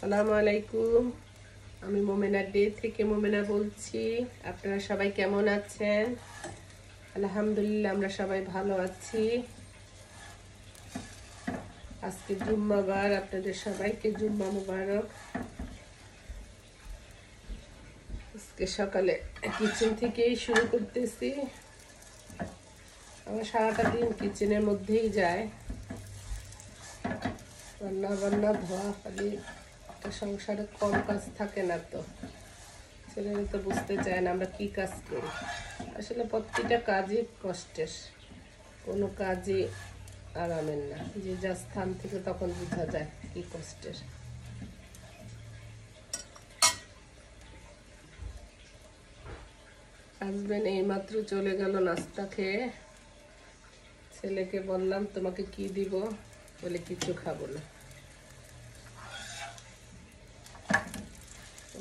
আসসালামু আলাইকুম। আমি মোমেনা ডে থেকে মোমেনা বলছি। আপনারা সবাই কেমন আছেন? আলহামদুলিল্লাহ, আমরা সবাই ভালো আছি। আজকে জুম্মাবার, আপনাদের সবাইকে জুম্মা মুবারক। আজকে সকালে কিচেন থেকেই শুরু করতেছি। আমার সারাটা দিন কিচেনের মধ্যেই যায়, রান্না বান্না ধোয়া খালি। সংসারে কম কাজ থাকে না তো, ছেলেরা তো বুঝতে চায় না আমরা কি কাজ করি। আসলে প্রত্যেকটা কাজই কষ্টের, কোনো কাজই আরামের না। যে যা স্থান থেকে তখন বোঝা যায় কি কষ্টের। হাজবেন্ড এইমাত্র চলে গেল নাস্তা খেয়ে। ছেলেকে বললাম তোমাকে কি দিব, বলে কিছু খাবো না।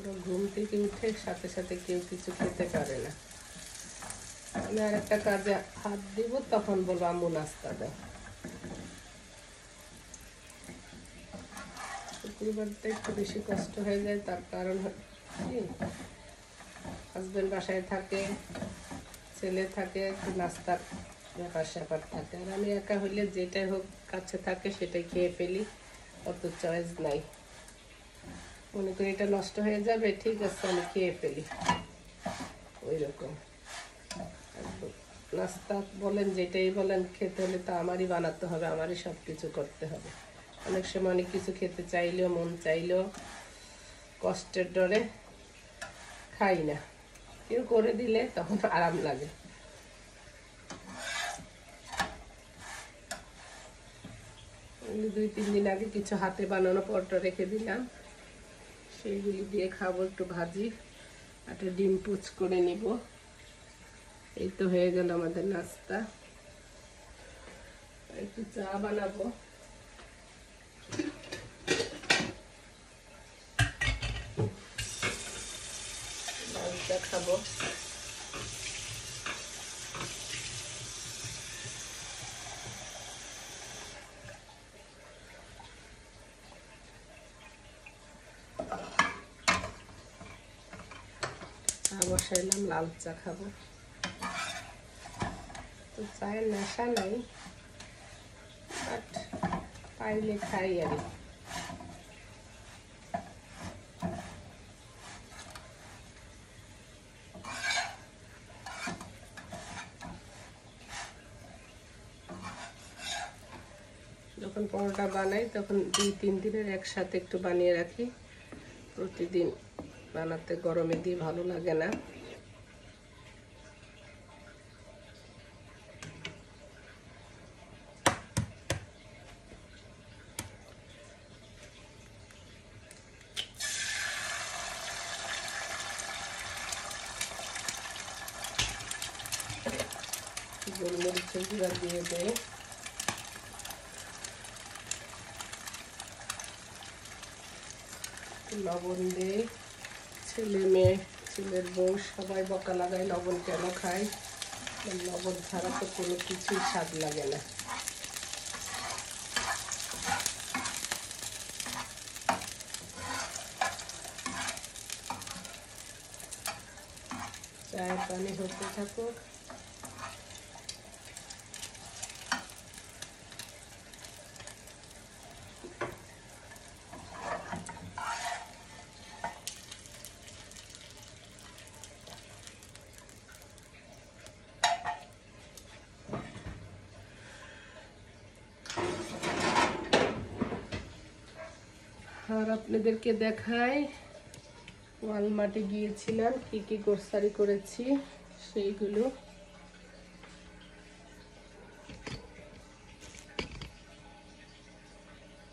ওরা ঘুম থেকে উঠে সাথে সাথে কেউ কিছু খেতে পারে না। আমি আর একটা কাজে হাত দিব, তখন বলবো আম্মু নাস্তা দাও। শুক্রবারটা একটু বেশি কষ্ট হয়ে যায়, তার কারণ কি, হাজবেন্ড বাসায় থাকে, ছেলে থাকে, একটু নাস্তার ব্যাপার স্যাপার থাকে। আর আমি একা হইলে যেটাই হোক কাছে থাকে সেটাই খেয়ে ফেলি, অত চয়েস নাই। মনে করি এটা নষ্ট হয়ে যাবে, ঠিক আছে আমি খেয়ে ফেলি, ওই রকম। নাস্তা বলেন যেটাই বলেন, খেতে হলে তো আমারই বানাতে হবে, আমারই সব কিছু করতে হবে। অনেক সময় অনেক কিছু খেতে চাইলেও, মন চাইলেও কষ্টের ডরে খাই না। কেউ করে দিলে তখন আরাম লাগে। দুই তিন দিন আগে কিছু হাতে বানানো পরোটা রেখে দিলাম, সেইগুলি দিয়ে খাবো। একটু ভাজি, একটা ডিম পুচ করে নিব। এই তো হয়ে গেল আমাদের নাস্তা। একটু চা বানাবো, লাল চা খাবো। চা বসাইলাম, লাল চা খাবো। তো চায়ের নেশা নাই, বাট পাইলে খাই আর। যখন পরোটা বানাই তখন 2-3 দিনের একসাথে একটু বানিয়ে রাখি। প্রতিদিন বানাতে গরমে দিয়ে ভালো লাগে না। গোলমরিচের গুঁড়া দিয়ে দেয়, লবণ দেয়। ছেলে মেয়ে, ছেলের বউ সবাই বকা লাগায় লবণ কেন খায়। লবণ ছাড়া তো কোনো কিছুই স্বাদ লাগে না। চায়ের পানি হতে থাকুক। আর আপনাদেরকে দেখাই, ওয়ালমার্টে গিয়েছিলাম, কি কি গ্রোসারি করেছি সেইগুলো।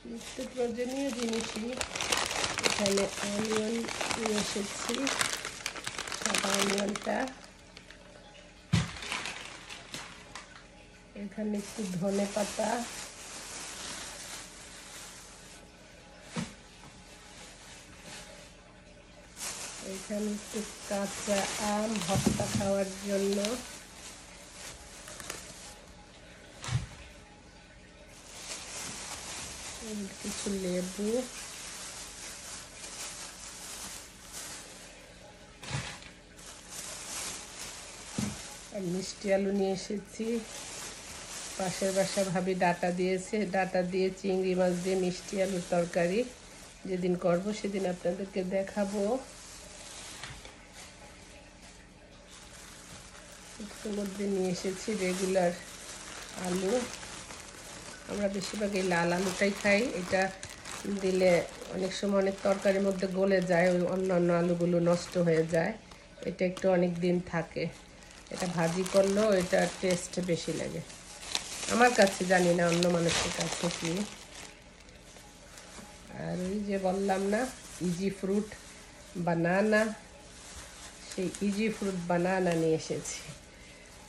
নিত্য প্রয়োজনীয় জিনিসই। এখানে অনিয়ন নিয়ে এসেছি, সাদা অনিয়নটা। এখানে একটু ধনে পাতা, এখানে একটু কাঁচা আম ভর্তা খাওয়ার জন্য, কিছু লেবু, আর মিষ্টি আলু নিয়ে এসেছি। পাশের বাসা ভাবি ডাটা দিয়েছে, ডাটা দিয়ে চিংড়ি মাছ দিয়ে মিষ্টি আলুর তরকারি যেদিন করব সেদিন আপনাদেরকে দেখাবো। এর মধ্যে নিয়ে এসেছি রেগুলার আলু। আমরা বেশিরভাগ এই লাল আলুটাই খাই, এটা দিলে অনেক সময় অনেক তরকারির মধ্যে গলে যায়, ওই অন্যান্য আলুগুলো নষ্ট হয়ে যায়। এটা একটু অনেক দিন থাকে, এটা ভাজি করলেও এটা টেস্ট বেশি লাগে আমার কাছে, জানি না অন্য মানুষের কাছে কি। আর ওই যে বললাম না ইজি ফ্রুট বানানা, সেই ইজি ফ্রুট বানানা নিয়ে এসেছি।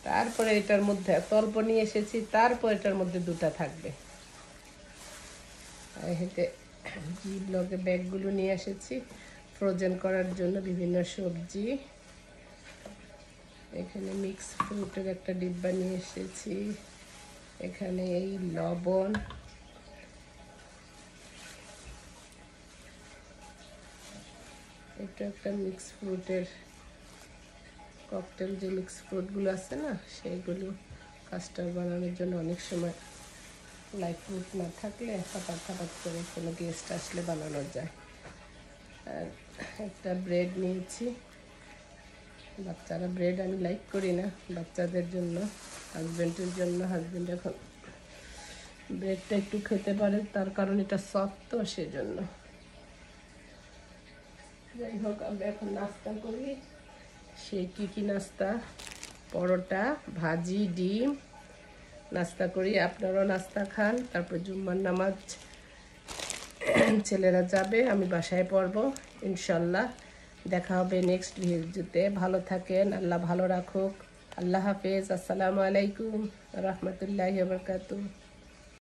তারপরে এটার মধ্যে এত অল্প নিয়ে এসেছি, তারপর এটার মধ্যে দুটা থাকবে। আর এতে জি ব্লকে ব্যাগগুলো নিয়ে এসেছি ফ্রোজেন করার জন্য বিভিন্ন সবজি। এখানে মিক্স ফ্রুটের একটা ডিব্বা নিয়ে এসেছি। এখানে এই লবণ, এটা একটা মিক্স ফ্রুটের ককটেল, যে মিক্স ফ্রুটগুলো আছে না সেইগুলো কাস্টার্ড বানানোর জন্য অনেক সময় লাইক ফ্রুট না থাকলে হঠাৎ করে কোনো গেস্ট আসলে বানানো যায়। আর একটা ব্রেড নিয়েছি, বাচ্চারা ব্রেড আমি লাইক করি না, বাচ্চাদের জন্য, হাজব্যান্ডের জন্য। হাজব্যান্ড এখন ব্রেডটা একটু খেতে পারে, তার কারণ এটা সফট তো সেজন্য। যাই হোক, আমরা এখন নাস্তা করি। সেই কী নাস্তা, পরোটা, ভাজি, ডিম নাস্তা করি। আপনারাও নাস্তা খান, তারপর জুম্মার নামাজ ছেলেরা যাবে, আমি বাসায় পড়বো ইনশাল্লাহ। দেখা হবে নেক্সট ভিডিওতে। ভালো থাকেন, আল্লাহ ভালো রাখুক। আল্লাহ হাফেজ। আসসালামু আলাইকুম রহমতুল্লাহি ওয়া বারাকাতুহু।